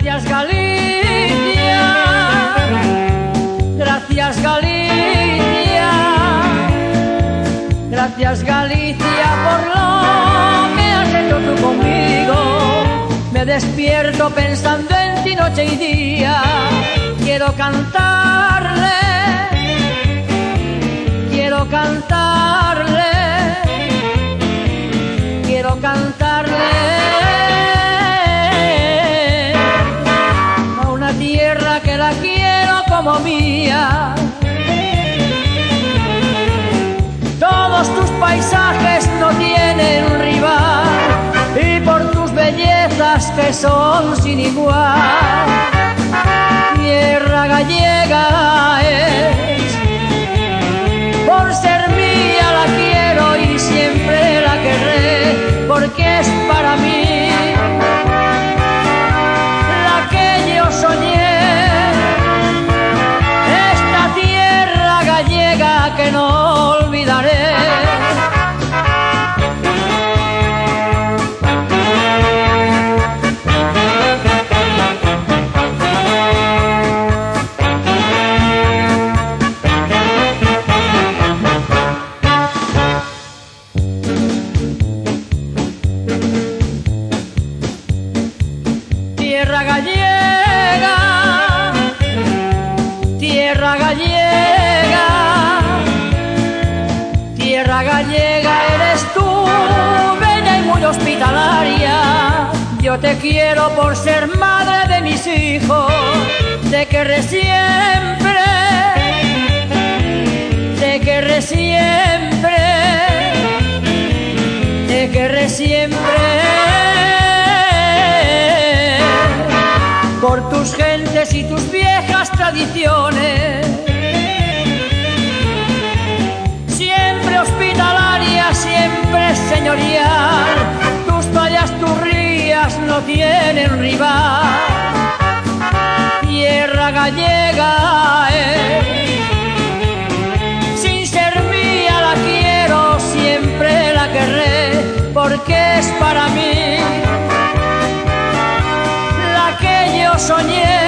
Gracias Galicia, gracias Galicia, gracias Galicia por lo que has hecho tú conmigo. Me despierto pensando en ti noche y día. Quiero cantarle, quiero cantarle, quiero cantarle tierra que la quiero como mía. Todos tus paisajes no tienen rival y por tus bellezas que son sin igual. Tierra gallega es, por ser mía la quiero y siempre la querré, porque es para mí soñé, esta tierra gallega que no olvidaré. Tierra gallega, tierra gallega, tierra gallega eres tú, bella y muy hospitalaria. Yo te quiero por ser madre de mis hijos, te querré siempre, te querré siempre, te querré siempre. Por tus gentes y tus viejas tradiciones, siempre hospitalaria, siempre señorial. Tus playas, tus rías no tienen rival. Tierra gallega sin ser mía la quiero, siempre la querré, porque es para mí yo soñé.